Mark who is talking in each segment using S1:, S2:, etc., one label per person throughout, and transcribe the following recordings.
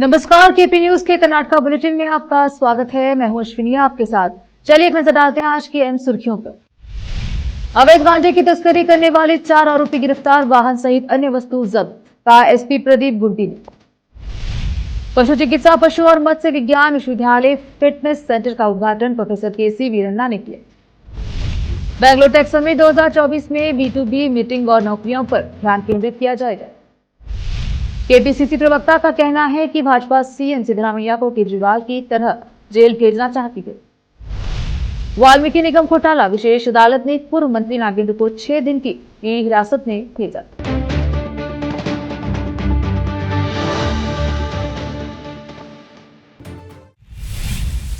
S1: नमस्कार, KP news के Karnataka bulletin में आपका स्वागत है। मैं हूं अश्विनी आपके साथ। चलिए एक नजर डालते हैं आज की अहम सुर्खियों पर। अवैध गांजे की तस्करी करने वाले 4 आरोपी गिरफ्तार, वाहन सहित अन्य वस्तु जब्त, कहा एसपी प्रदीप गुंटी ने। पशु चिकित्सा, पशु और मत्स्य विज्ञान विश्वविद्यालय फिटनेस सेंटर का उद्घाटन प्रोफेसर केसी वीरन्ना ने किया। बैंगलोर टेक समिट 2024 में B2B मीटिंग और नौकरियों पर ध्यान केंद्रित किया जाएगा। केपीसीसी प्रवक्ता का कहना है कि भाजपा सीएम सिद्धरामैया को केजरीवाल की तरह जेल भेजना चाहती है। वाल्मीकि निगम घोटाला, विशेष अदालत ने पूर्व मंत्री नागेंद्र को 6 दिन की ईडी हिरासत में भेजा।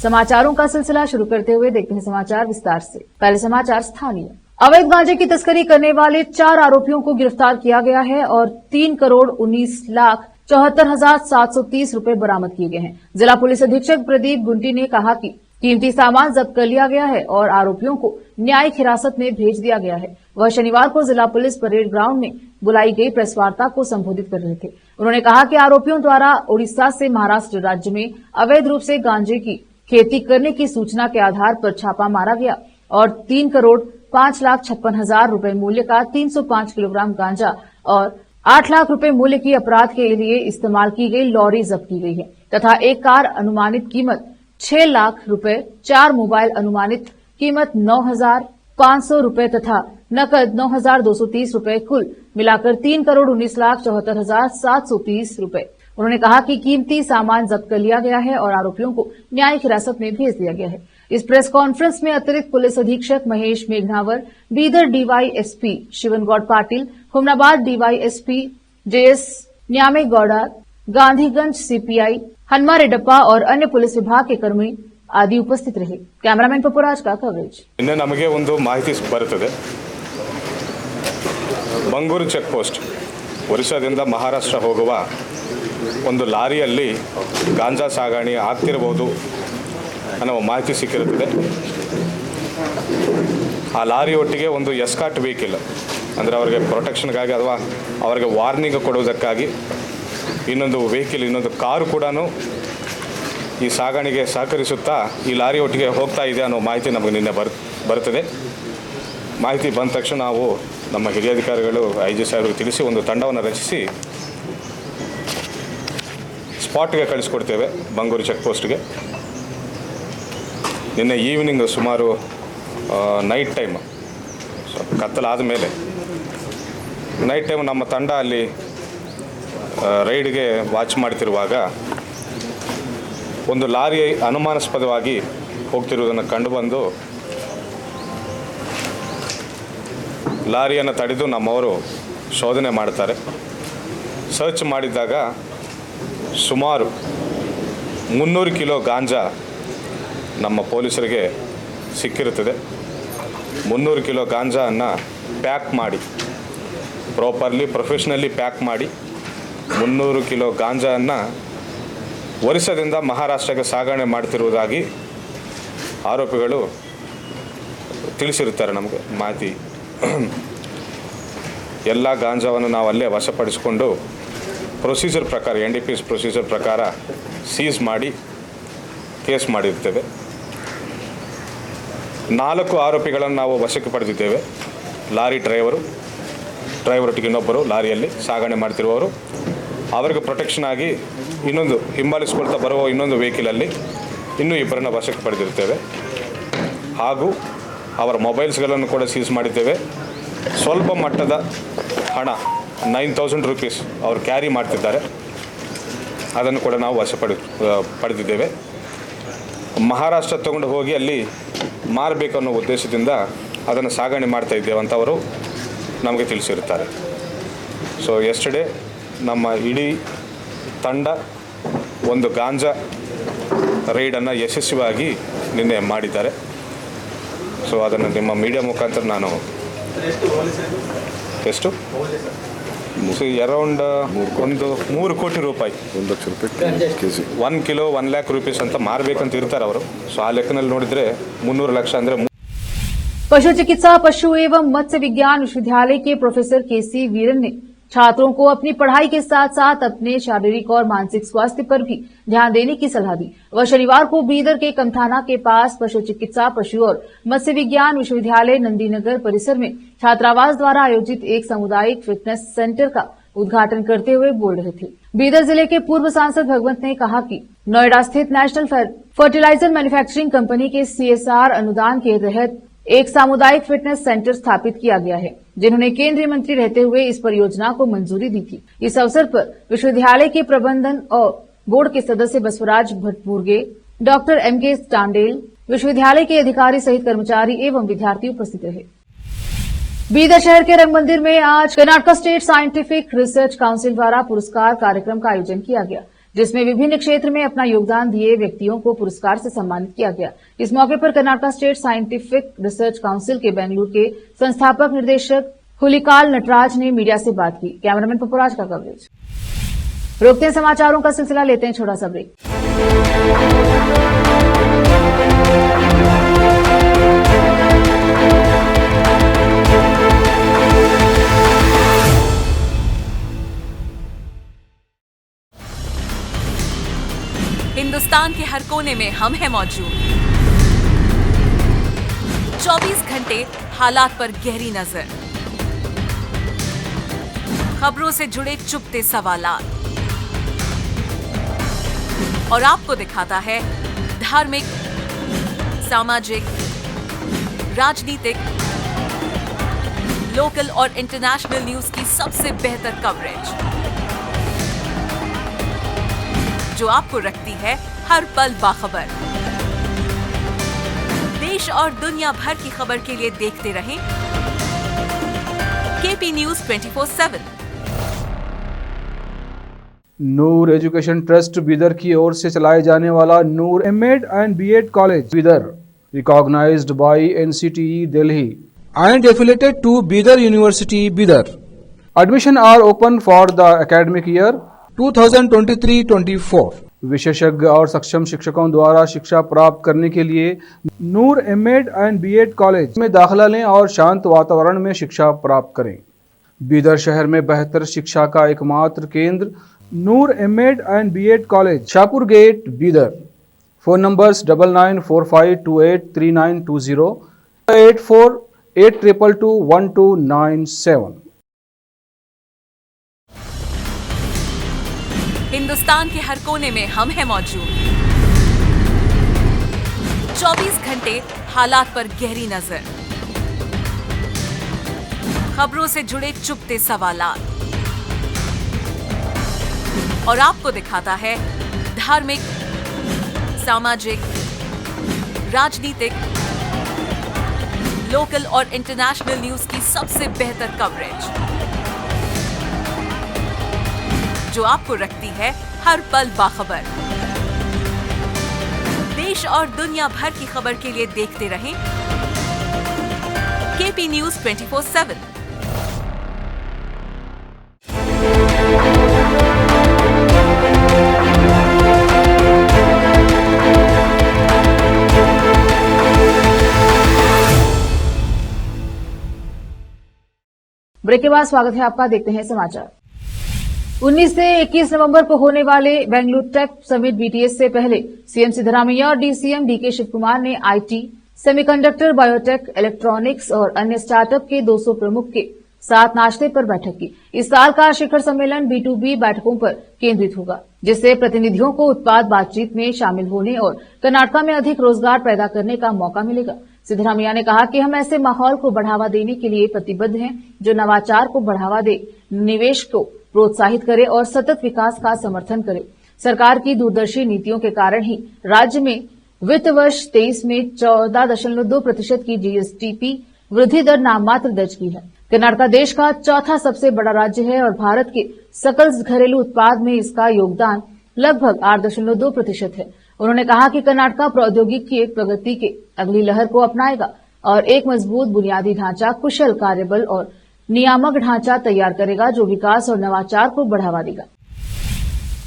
S1: समाचारों का सिलसिला शुरू करते हुए देखते हैं समाचार विस्तार से। पहले समाचार स्थानीय। अवैध गांजे की तस्करी करने वाले 4 आरोपियों को गिरफ्तार किया गया है और 3,19,74,730 रुपए बरामद किए गए हैं। जिला पुलिस अधीक्षक प्रदीप गुंटी ने कहा कि कीमती सामान जब्त कर लिया गया है और आरोपियों को न्यायिक हिरासत में भेज दिया गया है। वह शनिवार को जिला पुलिस परेड ग्राउंड में बुलाई गई प्रेस वार्ता को संबोधित कर रहे थे। उन्होंने कहा कि आरोपियों द्वारा उड़ीसा से महाराष्ट्र राज्य में अवैध रूप से गांजे की खेती करने की सूचना के आधार पर छापा मारा गया और 3,05,56,000 रुपए मूल्य का 305 किलोग्राम गांजा और 8 लाख रुपए मूल्य की अपराध के लिए इस्तेमाल की गई लॉरी जब्त की गई है तथा एक कार अनुमानित कीमत 6 लाख रुपए, 4 मोबाइल अनुमानित कीमत 9,500 रुपए तथा नकद 9,230 रुपए, कुल मिलाकर 3,19,74,730 रुपए। उन्होंने कहा कि कीमती सामान जब्त कर लिया गया है और आरोपियों को न्यायिक हिरासत में भेज दिया गया है। इस प्रेस कॉन्फ्रेंस में अतिरिक्त पुलिस अधीक्षक Mahesh Meghanavar, Bidar DYSP Shivanagouda Patil, Humnabad DYSP JS Nyamegouda, Gandhiganj CPI Hanuma Reddappa और अन्य पुलिस विभाग के कर्मी आदि उपस्थित रहे। कैमरामैन पपुराज का कवरेज।
S2: इन्हें नಮಗೆ ಒಂದು ಮಾಹಿತಿ ಬರುತ್ತದೆ। ಬಂಗೂರು ಚೆಕ್ ಪೋಸ್ಟ್ ಒರಿಸ್ಸಾದಿಂದ ಮಹಾರಾಷ್ಟ್ರ ಹೋಗುವ ಒಂದು ಲಾರಿಯಲ್ಲಿ ಗಾಂಜಾ ಸಾಗಣೆ ಆಗ್ತಿರಬಹುದು ಅನ್ನೋ ಮಾಹಿತಿ ಸಿಕ್ಕಿರುತ್ತದೆ। ಆ ಲಾರಿ ಒಟ್ಟಿಗೆ ಒಂದು ಎಸ್ಕಾರ್ಟ್ ವೆಹಿಕಲ್ ಅಂದರೆ ಅವರಿಗೆ ಪ್ರೊಟೆಕ್ಷನ್ಗಾಗಿ ಅಥವಾ ಅವರಿಗೆ ವಾರ್ನಿಂಗ್ ಕೊಡುವುದಕ್ಕಾಗಿ ಇನ್ನೊಂದು ವೆಹಿಕಲ್, ಇನ್ನೊಂದು ಕಾರು ಕೂಡ ಈ ಸಾಗಣೆಗೆ ಸಹಕರಿಸುತ್ತಾ ಈ ಲಾರಿ ಒಟ್ಟಿಗೆ ಹೋಗ್ತಾ ಇದೆ ಅನ್ನೋ ಮಾಹಿತಿ ನಮಗೆ ನಿನ್ನೆ ಬರ್ತದೆ। ಮಾಹಿತಿ ಬಂದ ತಕ್ಷಣ ನಾವು ನಮ್ಮ ಹಿರಿಯ ಅಧಿಕಾರಿಗಳು IG ಸಾಹೇಬರಿಗೆ ತಿಳಿಸಿ ಒಂದು ತಂಡವನ್ನು ರಚಿಸಿ ಸ್ಪಾಟ್ಗೆ ಕಳಿಸ್ಕೊಡ್ತೇವೆ ಬಂಗೂರು ಚೆಕ್ ಪೋಸ್ಟ್ಗೆ। ನಿನ್ನೆ ಈವ್ನಿಂಗ್ ಸುಮಾರು ನೈಟ್ ಟೈಮ್ ಕತ್ತಲಾದ ಮೇಲೆ ನೈಟ್ ಟೈಮ್ ನಮ್ಮ ತಂಡ ಅಲ್ಲಿ ರೈಡ್ಗೆ ವಾಚ್ ಮಾಡ್ತಿರುವಾಗ ಒಂದು ಲಾರಿ ಅನುಮಾನಾಸ್ಪದವಾಗಿ ಹೋಗ್ತಿರುವುದನ್ನು ಕಂಡುಬಂದು ಲಾರಿಯನ್ನು ತಡೆದು ನಮ್ಮವರು ಶೋಧನೆ ಮಾಡ್ತಾರೆ। ಸರ್ಚ್ ಮಾಡಿದಾಗ ಸುಮಾರು 300 ಕಿಲೋ ಗಾಂಜಾ ನಮ್ಮ ಪೊಲೀಸರಿಗೆ ಸಿಕ್ಕಿರುತ್ತದೆ। 300 ಕಿಲೋ ಗಾಂಜಾವನ್ನು ಪ್ಯಾಕ್ ಮಾಡಿ ಪ್ರಾಪರ್ಲಿ ಪ್ರೊಫೆಷ್ನಲಿ ಪ್ಯಾಕ್ ಮಾಡಿ 300 ಕಿಲೋ ಗಾಂಜಾವನ್ನು ಒರಿಸ್ಸಾದಿಂದ ಮಹಾರಾಷ್ಟ್ರಕ್ಕೆ ಸಾಗಣೆ ಮಾಡ್ತಿರುವುದಾಗಿ ಆರೋಪಿಗಳು ತಿಳಿಸಿರುತ್ತಾರೆ ನಮಗೆ ಮಾಹಿತಿ। ಎಲ್ಲ ಗಾಂಜಾವನ್ನು ನಾವು ಅಲ್ಲೇ ವಶಪಡಿಸಿಕೊಂಡು ಪ್ರೊಸೀಜರ್ ಪ್ರಕಾರ NDPS ಪ್ರೊಸೀಜರ್ ಪ್ರಕಾರ ಸೀಸ್ ಮಾಡಿ ಕೇಸ್ ಮಾಡಿರ್ತೇವೆ। 4 ಆರೋಪಿಗಳನ್ನು ನಾವು ವಶಕ್ಕೆ ಪಡೆದಿದ್ದೇವೆ। ಲಾರಿ ಡ್ರೈವರೊಟ್ಟಿಗೆ ಇನ್ನೊಬ್ಬರು ಲಾರಿಯಲ್ಲಿ ಸಾಗಣೆ ಮಾಡ್ತಿರುವವರು, ಅವರಿಗೆ ಪ್ರೊಟೆಕ್ಷನ್ ಆಗಿ ಇನ್ನೊಂದು ಹಿಂಬಾಲಿಸ್ಕೊಳ್ತಾ ಬರುವ ಇನ್ನೊಂದು ವೆಹಿಕಲಲ್ಲಿ ಇನ್ನೂ 2 ವಶಕ್ಕೆ ಪಡೆದಿರ್ತೇವೆ ಹಾಗೂ ಅವರ ಮೊಬೈಲ್ಸ್ಗಳನ್ನು ಕೂಡ ಸೀಸ್ ಮಾಡಿದ್ದೇವೆ। ಸ್ವಲ್ಪ ಮಟ್ಟದ ಹಣ 9,000 ರೂಪೀಸ್ ಅವರು ಕ್ಯಾರಿ ಮಾಡ್ತಿದ್ದಾರೆ, ಅದನ್ನು ಕೂಡ ನಾವು ಪಡೆದಿದ್ದೇವೆ। ಮಹಾರಾಷ್ಟ್ರ ತಗೊಂಡು ಹೋಗಿ ಅಲ್ಲಿ ಮಾರಬೇಕು ಅನ್ನೋ ಉದ್ದೇಶದಿಂದ ಅದನ್ನು ಸಾಗಣೆ ಮಾಡ್ತಾ ಇದ್ದೇವೆ ಅಂತ ಅವರು ನಮಗೆ ತಿಳಿಸಿರುತ್ತಾರೆ। ಸೊ ಯೆಸ್ಟರ್ಡೇ ನಮ್ಮ ಇಡೀ ತಂಡ ಒಂದು ಗಾಂಜಾ ರೈಡನ್ನು ಯಶಸ್ವಿಯಾಗಿ ನಿನ್ನೆ ಮಾಡಿದ್ದಾರೆ। ಸೊ ಅದನ್ನು ನಿಮ್ಮ ಮೀಡಿಯಾ ಮುಖಾಂತರ ನಾನು ಎಷ್ಟು ಅರೌಂಡ್ ಒಂದು 3 ಕೋಟಿ ರೂಪಾಯಿ,
S3: 1 ಲಕ್ಷ ರೂಪಾಯಿ ಕೆಜಿ,
S2: 1 ಕಿಲೋ 1 ಲ್ಯಾಕ್ ರೂಪೀಸ್ ಅಂತ ಮಾರಬೇಕಂತ ಇರ್ತಾರೆ ಅವರು। ಸೊ ಆ ಲೆಕ್ಕನಲ್ಲಿ ನೋಡಿದರೆ 300 ಲಕ್ಷ ಅಂದರೆ।
S1: पशु चिकित्सा, पशु एवं मत्स्य विज्ञान विश्वविद्यालय के प्रोफेसर केसी वीरन ने छात्रों को अपनी पढ़ाई के साथ साथ अपने शारीरिक और मानसिक स्वास्थ्य पर भी ध्यान देने की सलाह दी। वह शनिवार को बीदर के कमथाना के पास पशु चिकित्सा, पशु और मत्स्य विज्ञान विश्वविद्यालय नंदीनगर परिसर में छात्रावास द्वारा आयोजित एक सामुदायिक फिटनेस सेंटर का उद्घाटन करते हुए बोल रहे थे। बीदर जिले के पूर्व सांसद भगवंत ने कहा कि नोएडा स्थित नेशनल फर्टिलाइजर मैन्युफैक्चरिंग कंपनी के CSR अनुदान के तहत एक सामुदायिक फिटनेस सेंटर स्थापित किया गया है, जिन्होंने केंद्रीय मंत्री रहते हुए इस परियोजना को मंजूरी दी थी। इस अवसर पर विश्वविद्यालय के प्रबंधन और बोर्ड के सदस्य बसवराज भटपुरगे, डॉक्टर MK टांडेल, विश्वविद्यालय के अधिकारी सहित कर्मचारी एवं विद्यार्थी उपस्थित रहे। बीदर शहर के रंग मंदिर में आज Karnataka state scientific research council द्वारा पुरस्कार कार्यक्रम का आयोजन किया गया, जिसमें विभिन्न क्षेत्र में अपना योगदान दिए व्यक्तियों को पुरस्कार से सम्मानित किया गया। इस मौके पर Karnataka state scientific research council के बेंगलुरु के संस्थापक निर्देशक हुलिकाल नटराज ने मीडिया से बात की। कैमरामैन पपुराज का कवरेज। रोकते हैं समाचारों का सिलसिला, लेते हैं छोटा सा ब्रेक।
S4: हिंदुस्तान के हर कोने में हम हैं मौजूद। 24 घंटे हालात पर गहरी नजर, खबरों से जुड़े चुपते सवालात, और आपको दिखाता है धार्मिक, सामाजिक, राजनीतिक, लोकल और इंटरनेशनल न्यूज की सबसे बेहतर कवरेज, जो आपको रखती है हर पल बाखबर। देश और दुनिया भर की खबर के लिए देखते रहें KP News 24/7।
S5: Noor education trust Bidar की ओर से चलाए जाने वाला नूर M.Ed and B.Ed college Bidar, recognized by NCTE Delhi
S6: and affiliated to Bidar University, Bidar.
S5: Admission are open for the academic year
S6: 2023-24.
S5: विशेषज्ञ और सक्षम शिक्षकों द्वारा शिक्षा प्राप्त करने के लिए नूर M.Ed and B.Ed कॉलेज में दाखिला लें और शांत वातावरण में शिक्षा प्राप्त करें। बीदर शहर में बेहतर शिक्षा का एकमात्र केंद्र Noor M.Ed and B.Ed college, Shahpur gate, Bidar. Phone numbers 9945283920, 8482221297।
S4: Hindustan के हर कोने में हम हैं मौजूद। 24 घंटे हालात पर गहरी नजर, खबरों से जुड़े चुपते सवालात, और आपको दिखाता है धार्मिक, सामाजिक, राजनीतिक, लोकल और इंटरनेशनल न्यूज की सबसे बेहतर कवरेज, जो आपको रखती है हर पल बाखबर। देश और दुनिया भर की खबर के लिए देखते रहें KP News 24/7।
S1: ब्रेक के बाद स्वागत है आपका, देखते हैं समाचार। 19 से 21 नवंबर को होने वाले बेंगलुरु टेक समिट BTS से पहले CM सिद्धरामैया और DCM DK शिव कुमार ने IT, सेमीकंडक्टर, बायोटेक, इलेक्ट्रॉनिक्स और अन्य स्टार्टअप के 200 प्रमुख के साथ नाश्ते पर बैठक की। इस साल का शिखर सम्मेलन B2B बैठकों पर केंद्रित होगा, जिससे प्रतिनिधियों को उत्पाद बातचीत में शामिल होने और कर्नाटक में अधिक रोजगार पैदा करने का मौका मिलेगा। सिद्धरामैया ने कहा कि हम ऐसे माहौल को बढ़ावा देने के लिए प्रतिबद्ध हैं जो नवाचार को बढ़ावा दे, निवेश को प्रोत्साहित करे और सतत विकास का समर्थन करे। सरकार की दूरदर्शी नीतियों के कारण ही राज्य में वित्त वर्ष 23 में 14.2% की GSDP वृद्धि दर नाममात्र दर्ज की है। कर्नाटक देश का चौथा सबसे बड़ा राज्य है और भारत के सकल घरेलू उत्पाद में इसका योगदान लगभग 8.2% है। उन्होंने कहा कि कर्नाटक प्रौद्योगिकी की एक प्रगति के अगली लहर को अपनाएगा और एक मजबूत बुनियादी ढांचा, कुशल कार्यबल और नियामक ढांचा तैयार करेगा जो विकास और नवाचार को बढ़ावा देगा।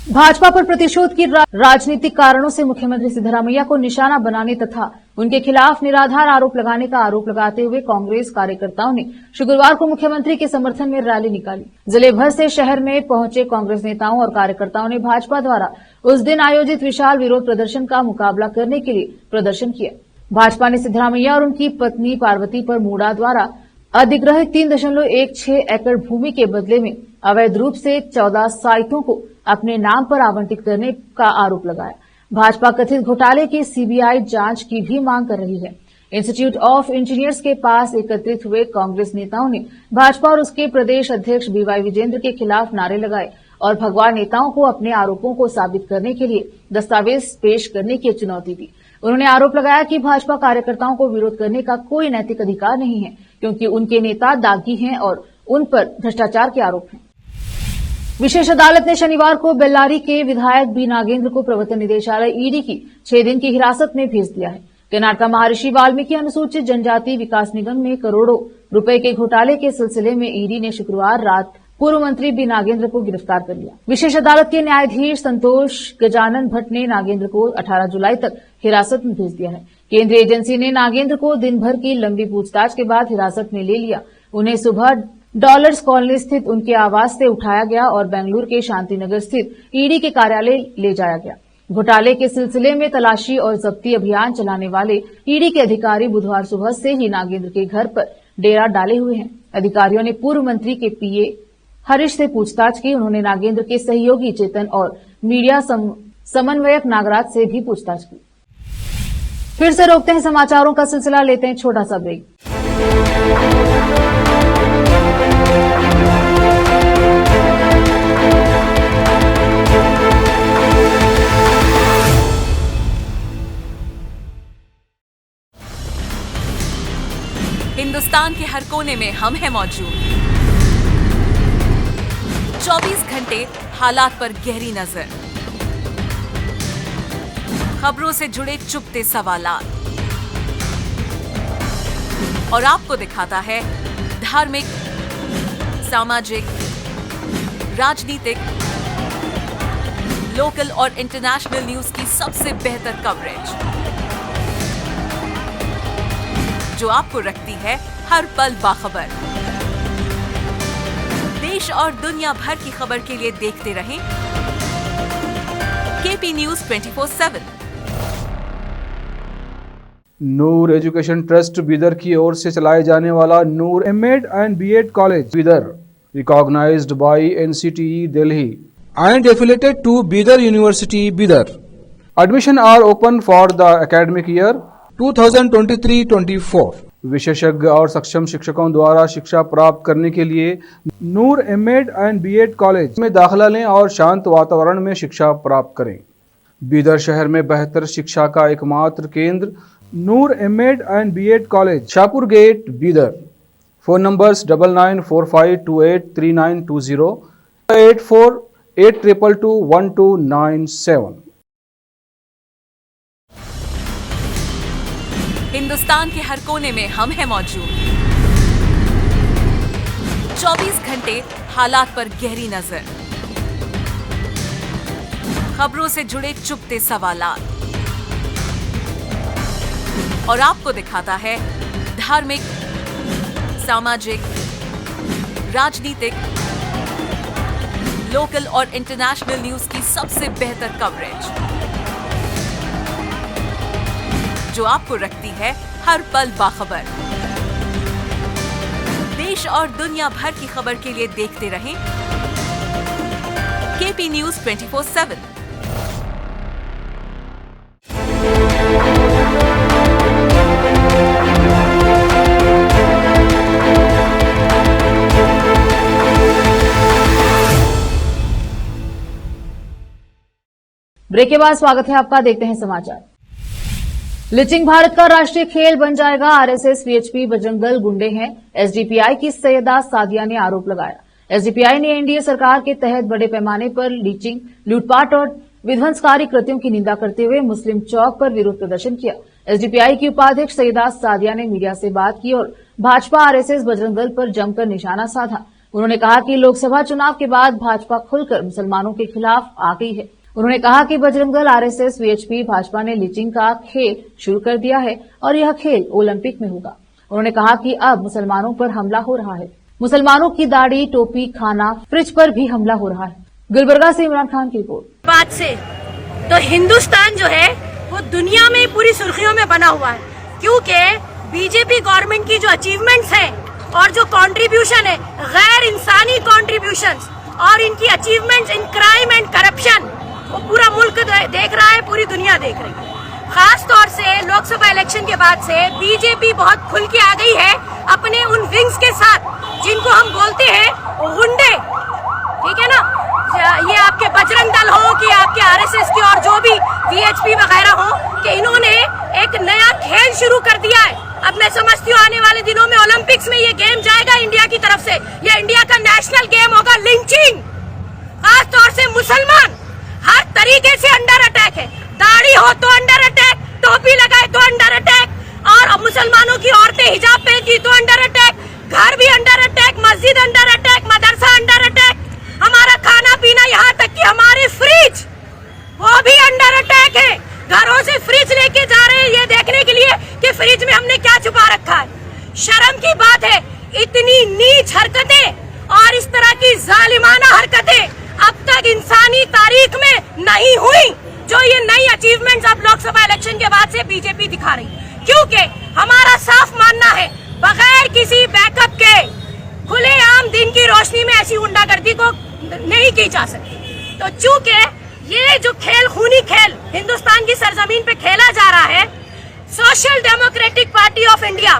S1: भाजपा पर प्रतिशोध की राजनीतिक कारणों से मुख्यमंत्री सिद्धरामैया को निशाना बनाने तथा उनके खिलाफ निराधार आरोप लगाने का आरोप लगाते हुए कांग्रेस कार्यकर्ताओं ने शुक्रवार को मुख्यमंत्री के समर्थन में रैली निकाली। जिले भर से शहर में पहुंचे कांग्रेस नेताओं और कार्यकर्ताओं ने भाजपा द्वारा उस दिन आयोजित विशाल विरोध प्रदर्शन का मुकाबला करने के लिए प्रदर्शन किया। भाजपा ने सिद्धरामैया और उनकी पत्नी पार्वती पर मूडा द्वारा अधिग्रहित 3.16 एकड़ भूमि के बदले में अवैध रूप से 14 साइटों को अपने नाम पर आवंटित करने का आरोप लगाया। भाजपा कथित घोटाले की सीबीआई जांच की भी मांग कर रही है। इंस्टीट्यूट ऑफ इंजीनियर्स के पास एकत्रित हुए कांग्रेस नेताओं ने भाजपा और उसके प्रदेश अध्यक्ष बीवाई विजेंद्र के खिलाफ नारे लगाए और भगवा नेताओं को अपने आरोपों को साबित करने के लिए दस्तावेज पेश करने की चुनौती दी। उन्होंने आरोप लगाया कि भाजपा कार्यकर्ताओं को विरोध करने का कोई नैतिक अधिकार नहीं है, क्योंकि उनके नेता दागी हैं और उन पर भ्रष्टाचार के आरोप हैं। विशेष अदालत ने शनिवार को बेल्लारी के विधायक बी नागेंद्र को प्रवर्तन निदेशालय ईडी की 6 दिन की हिरासत में भेज दिया है। कर्नाटक महर्षि वाल्मीकि अनुसूचित जनजाति विकास निगम में करोड़ों रुपए के घोटाले के सिलसिले में ईडी ने शुक्रवार रात पूर्व मंत्री बी नागेंद्र को गिरफ्तार कर लिया। विशेष अदालत के न्यायाधीश संतोष गजानन भट्ट ने नागेंद्र को 18 जुलाई तक हिरासत में भेज दिया है। केंद्रीय एजेंसी ने नागेंद्र को दिन भर की लंबी पूछताछ के बाद हिरासत में ले लिया। उन्हें सुबह डॉलर्स कॉलोनी स्थित उनके आवास से उठाया गया और बेंगलुरु के शांतिनगर स्थित ईडी के कार्यालय ले जाया गया। घोटाले के सिलसिले में तलाशी और जब्ती अभियान चलाने वाले ईडी के अधिकारी बुधवार सुबह से ही नागेंद्र के घर पर डेरा डाले हुए हैं। अधिकारियों ने पूर्व मंत्री के पीए हरीश से पूछताछ की। उन्होंने नागेंद्र के सहयोगी चेतन और मीडिया समन्वयक नागराज से भी पूछताछ की। फिर से रोकते हैं समाचारों का सिलसिला, लेते हैं छोटा सा ब्रेक।
S4: हिंदुस्तान के हर कोने में हम हैं मौजूद। 24 घंटे हालात पर गहरी नजर, खबरों से जुड़े चुपते सवालात और आपको दिखाता है धार्मिक, सामाजिक, राजनीतिक, लोकल और इंटरनेशनल न्यूज की सबसे बेहतर कवरेज, जो आपको रखती है हर पल बाखबर। देश और दुनिया भर की खबर के लिए देखते रहें KP news 24/7।
S5: Noor education trust Bidar की ओर से चलाए जाने वाला Noor MEd and BEd college Bidar, recognised by NCTE Delhi
S6: and affiliated to Bidar University, Bidar.
S5: Admission are open for the academic year
S6: 2023-24.
S5: विशेषज्ञ और सक्षम शिक्षकों द्वारा शिक्षा प्राप्त करने के लिए नूर एमएड एंड बीएड कॉलेज में दाखिला लें और शांत वातावरण में शिक्षा प्राप्त करें। बीदर शहर में बेहतर शिक्षा का एकमात्र केंद्र Noor MEd and BEd college, Shahpur gate, Bidar. Phone numbers 9945283920, 8482221297।
S4: Hindustan के हर कोने में हम हैं मौजूद। 24 घंटे हालात पर गहरी नजर, खबरों से जुड़े चुपते सवालात और आपको दिखाता है धार्मिक, सामाजिक, राजनीतिक, लोकल और इंटरनेशनल न्यूज की सबसे बेहतर कवरेज, जो आपको रखती है हर पल बाखबर। देश और दुनिया भर की खबर के लिए देखते रहें केपी न्यूज 24/7।
S1: ब्रेक के बाद स्वागत है आपका, देखते हैं समाचार। लिचिंग भारत का राष्ट्रीय खेल बन जाएगा, आरएसएस वीएचपी बजरंग दल गुंडे हैं, एसडीपीआई की सैयदा सादिया ने आरोप लगाया। एसडीपीआई ने एनडीए सरकार के तहत बड़े पैमाने पर लीचिंग, लूटपाट और विध्वंसकारी कृत्यों की निंदा करते हुए मुस्लिम चौक पर विरोध प्रदर्शन किया। एसडीपीआई की उपाध्यक्ष सैयदा सादिया ने मीडिया से बात की और भाजपा, आरएसएस, बजरंग दल पर जमकर निशाना साधा। उन्होंने कहा कि लोकसभा चुनाव के बाद भाजपा खुलकर मुसलमानों के खिलाफ आ गई है। उन्होंने कहा कि बजरंग दल, आरएसएस, वीएचपी, भाजपा ने लिंचिंग का खेल शुरू कर दिया है और यह खेल ओलंपिक में होगा। उन्होंने कहा कि अब मुसलमानों पर हमला हो रहा है। मुसलमानों की दाढ़ी, टोपी, खाना, फ्रिज पर भी हमला हो रहा है। गुलबर्गा से इमरान खान की रिपोर्ट।
S7: बात से तो हिंदुस्तान जो है वो दुनिया में पूरी सुर्खियों में बना हुआ है, क्योंकि बीजेपी गवर्नमेंट की जो अचीवमेंट्स हैं और जो कंट्रीब्यूशन है, गैर इंसानी कंट्रीब्यूशंस और इनकी achievements in crime and corruption, वो पूरा मुल्क देख रहा है, पूरी दुनिया देख रही है। खास तौर से लोकसभा इलेक्शन के बाद से बीजेपी बहुत खुल के आ गई है अपने उन विंग्स के साथ, जिनको हम बोलते हैं गुंडे, ठीक है ना। ये आपके बजरंग दल हो कि आपके आरएसएस की और जो भी वीएचपी वगैरह हो, कि इन्होंने एक नया खेल शुरू कर दिया है। अब मैं समझती हूँ आने वाले दिनों में ओलंपिक्स में ये गेम जाएगा इंडिया की तरफ से, ये इंडिया का नेशनल गेम होगा, लिंचिंग। खास तौर से मुसलमान हर तरीके से अंडर अटैक है। दाढ़ी हो तो अंडर अटैक, टोपी लगाए तो अंडर अटैक, और मुसलमानों की औरतें हिजाब पहनती तो अंडर अटैक, घर भी अंडर अटैक, मस्जिद अंडर अटैक, मदरसा अंडर अटैक, हमारा खाना पीना, यहाँ तक कि हमारे फ्रिज वो भी अंडर अटैक है। घरों से फ्रिज लेके जा रहे हैं ये देखने के लिए कि फ्रिज में हमने क्या छुपा रखा है। शर्म की बात है, इतनी नीच हरकतें और इस तरह की जालिमाना हरकतें अब तक इंसानी तारीख में नहीं हुई, जो ये नई अचीवमेंट्स अब लोकसभा इलेक्शन के बाद से बीजेपी दिखा रही। क्योंकि हमारा साफ मानना है, बगैर किसी बैकअप के खुलेआम दिन की रोशनी में ऐसी गुंडागर्दी को नहीं की जा सकती। तो चूंकि ये जो खेल, खूनी खेल हिंदुस्तान की सरजमीन पे खेला जा रहा है, social democratic party of India,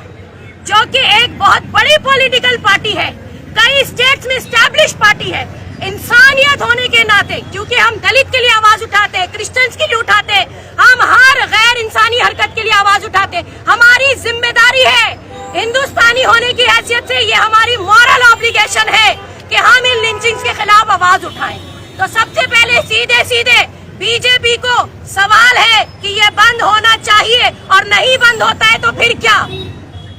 S7: जो कि एक बहुत बड़ी पॉलिटिकल पार्टी है, कई स्टेट्स में एस्टैब्लिश पार्टी है, इंसानियत होने के नाते, क्योंकि हम दलित के लिए आवाज उठाते हैं, क्रिश्चियंस के लिए उठाते हैं, हम हर गैर इंसानी हरकत के लिए आवाज उठाते हैं। हमारी जिम्मेदारी है, हिंदुस्तानी होने की हैसियत से ये हमारी मॉरल ऑब्लिगेशन है कि हम इन लिंचिंग्स के खिलाफ आवाज उठाएं। तो सबसे पहले सीधे सीधे बीजेपी को सवाल है कि ये बंद होना चाहिए, और नहीं बंद होता है तो फिर क्या?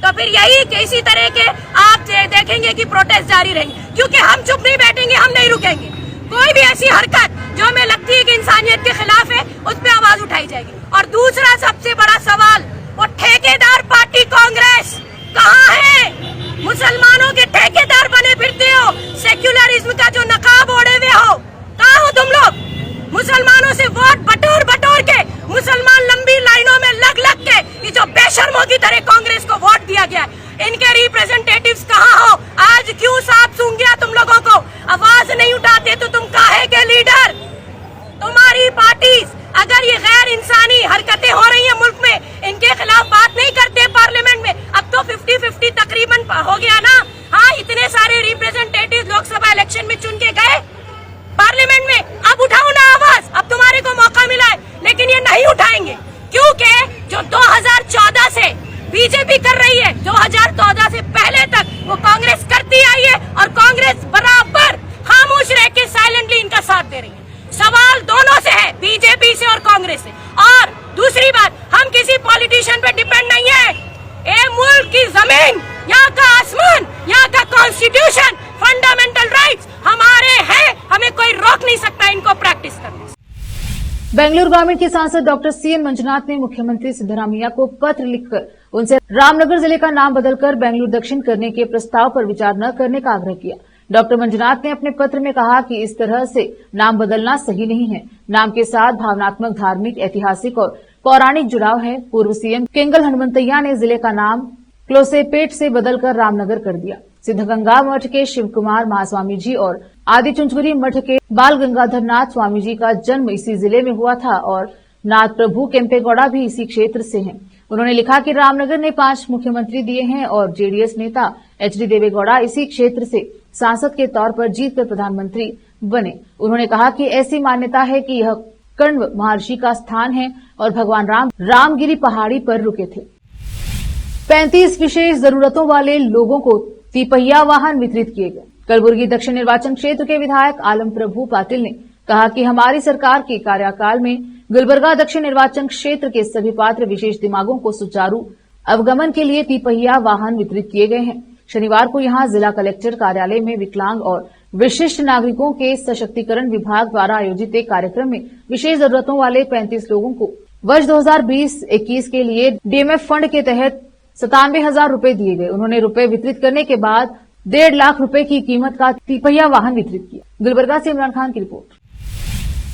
S7: तो फिर यही कि इसी तरह के आप देखेंगे कि प्रोटेस्ट जारी रहेंगे, क्योंकि हम चुप नहीं बैठेंगे, हम नहीं रुकेंगे। कोई भी ऐसी हरकत जो हमें लगती है कि इंसानियत के खिलाफ है, उस पर आवाज उठाई जाएगी। और दूसरा सबसे बड़ा सवाल, वो ठेकेदार पार्टी कांग्रेस कहाँ है? मुसलमानों के ठेकेदार बने फिरते हो, सेक्युलरिज्म का जो नकाब ओढ़े हुए हो, कहाँ हो तुम लोग? मुसलमानों से वोट बटोर बटोर के, मुसलमान लंबी लाइनों में लग लग के, ये जो बेशर्मों की तरह कांग्रेस को वोट दिया गया है, इनके रिप्रेजेंटेटिव्स कहाँ हो? आज क्यों सांप सूंघ गया तुम लोगों को? आवाज नहीं उठाते तो तुम काहे के लीडर? तुम्हारी पार्टी अगर ये गैर इंसानी हरकतें हो रही है मुल्क में, इनके खिलाफ बात नहीं करते पार्लियामेंट में। अब तो 50-50 तकरीबन हो गया ना। हाँ, इतने सारे रिप्रेजेंटेटिव लोकसभा इलेक्शन में चुन के गए पार्लियामेंट में, अब उठाओ ना आवाज, अब तुम्हारे को मौका मिला है। लेकिन ये नहीं उठाएंगे, क्योंकि जो 2014 से बीजेपी कर रही है, 2014 से पहले तक वो कांग्रेस करती आई है, और कांग्रेस बराबर खामोश रह के साइलेंटली इनका साथ दे रही है। सवाल दोनों से है, बीजेपी से और कांग्रेस से। और दूसरी बात, हम किसी पॉलिटिशियन पे डिपेंड नहीं है। ये मुल्क की जमीन, यहाँ का आसमान, यहाँ का कॉन्स्टिट्यूशन, फंडामेंटल राइट्स हमारे हैं, हमें कोई रोक नहीं सकता इनको प्रैक्टिस करने से।
S1: बेंगलुरु ग्रामीण के सांसद डॉक्टर सीएन मंजुनाथ ने मुख्यमंत्री सिद्धरामैया को पत्र लिखकर उनसे रामनगर जिले का नाम बदलकर बेंगलुरु दक्षिण करने के प्रस्ताव पर विचार न करने का आग्रह किया। डॉक्टर मंजुनाथ ने अपने पत्र में कहा कि इस तरह से नाम बदलना सही नहीं है। नाम के साथ भावनात्मक, धार्मिक, ऐतिहासिक और पौराणिक जुड़ाव है। पूर्व सीएम केंगल हनुमंतैया ने जिले का नाम क्लोसेपेट से बदलकर रामनगर कर दिया। सिद्धगंगा मठ के शिव कुमार महास्वामी जी और आदि चुंचुरी मठ के बाल गंगाधर नाथ स्वामी जी का जन्म इसी जिले में हुआ था, और नाथ प्रभु केम्पेगौड़ा भी इसी क्षेत्र से हैं। उन्होंने लिखा कि रामनगर ने 5 मुख्यमंत्री दिए हैं और जेडीएस नेता एचडी देवेगौड़ा इसी क्षेत्र से सांसद के तौर पर जीतकर प्रधानमंत्री बने। उन्होंने कहा कि ऐसी मान्यता है कि यह कण्व महर्षि का स्थान है और भगवान राम रामगिरी पहाड़ी पर रुके थे। 35 विशेष जरूरतों वाले लोगों को तिपहिया वाहन वितरित किए गए। कलबुर्गी दक्षिण निर्वाचन क्षेत्र के विधायक आलम प्रभु पाटिल ने कहा कि हमारी सरकार के कार्यकाल में गुलबर्गा दक्षिण निर्वाचन क्षेत्र के सभी पात्र विशेष दिमागों को सुचारू अवगमन के लिए तिपहिया वाहन वितरित किए गए हैं। शनिवार को यहां जिला कलेक्टर कार्यालय में विकलांग और विशिष्ट नागरिकों के सशक्तिकरण विभाग द्वारा आयोजित एक कार्यक्रम में विशेष जरूरतों वाले 35 लोगों को वर्ष 2020-21 के लिए डीएमएफ फंड के तहत 97,000 रुपए दिए गए। उन्होंने रुपए वितरित करने के बाद 1.5 लाख रुपए की कीमत का तिपहिया वाहन वितरित किया। गुलबर्गा से इमरान खान की रिपोर्ट।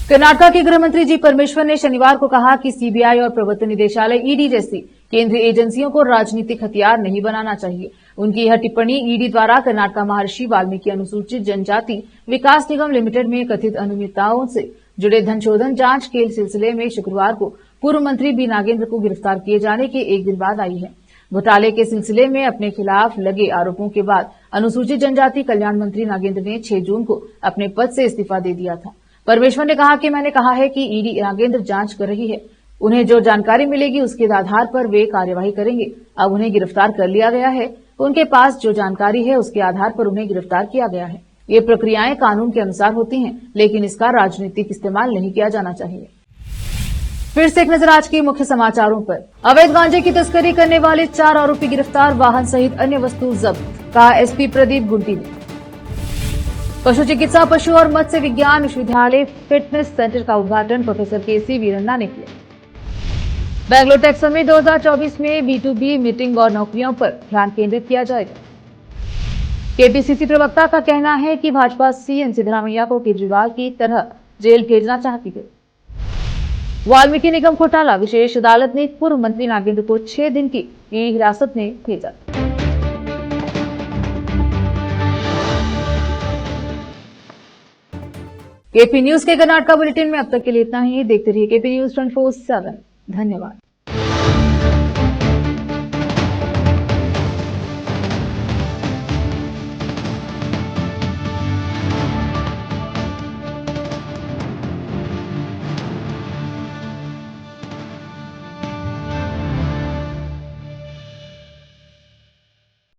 S1: कर्नाटका के गृह मंत्री जी परमेश्वर ने शनिवार को कहा कि सीबीआई और प्रवर्तन निदेशालय ईडी जैसी केंद्रीय एजेंसियों को राजनीतिक हथियार नहीं बनाना चाहिए। उनकी यह टिप्पणी ईडी द्वारा कर्नाटका महर्षि वाल्मीकि अनुसूचित जनजाति विकास निगम लिमिटेड में कथित अनियमितताओं से जुड़े धनशोधन जांच के सिलसिले में शुक्रवार को पूर्व मंत्री बी नागेंद्र को गिरफ्तार किए जाने के एक दिन बाद आई है। घोटाले के सिलसिले में अपने खिलाफ लगे आरोपों के बाद अनुसूचित जनजाति कल्याण मंत्री नागेंद्र ने 6 जून को अपने पद से इस्तीफा दे दिया था। परमेश्वर ने कहा कि मैंने कहा है कि ईडी नागेंद्र जांच कर रही है, उन्हें जो जानकारी मिलेगी उसके आधार पर वे कार्यवाही करेंगे। अब उन्हें गिरफ्तार कर लिया गया है, उनके पास जो जानकारी है उसके आधार पर उन्हें गिरफ्तार किया गया है। ये प्रक्रियाएं कानून के अनुसार होती हैं, लेकिन इसका राजनीतिक इस्तेमाल नहीं किया जाना चाहिए। फिर से एक नजर आज के मुख्य समाचारों पर। अवैध गांजे की तस्करी करने वाले 4 आरोपी गिरफ्तार, वाहन सहित अन्य वस्तु जब्त, कहा एसपी प्रदीप गुंटी ने। पशु चिकित्सा, पशु और मत्स्य विज्ञान विश्वविद्यालय फिटनेस सेंटर का उद्घाटन प्रोफेसर केसी वीरन्ना ने किया। बैंगलोर टेक समिट 2024 में B2B मीटिंग और नौकरियों पर ध्यान केंद्रित किया जाएगा। केपीसीसी प्रवक्ता का कहना है कि भाजपा सीएम सिद्धरामैया को केजरीवाल की तरह जेल भेजना चाहती है। वाल्मीकि निगम घोटाला, विशेष अदालत ने पूर्व मंत्री नागेंद्र को 6 दिन की हिरासत में भेजा। केपी न्यूज के कर्नाटका बुलेटिन में अब तक के लिए इतना ही। देखते रहिए केपी न्यूज 24/7। धन्यवाद।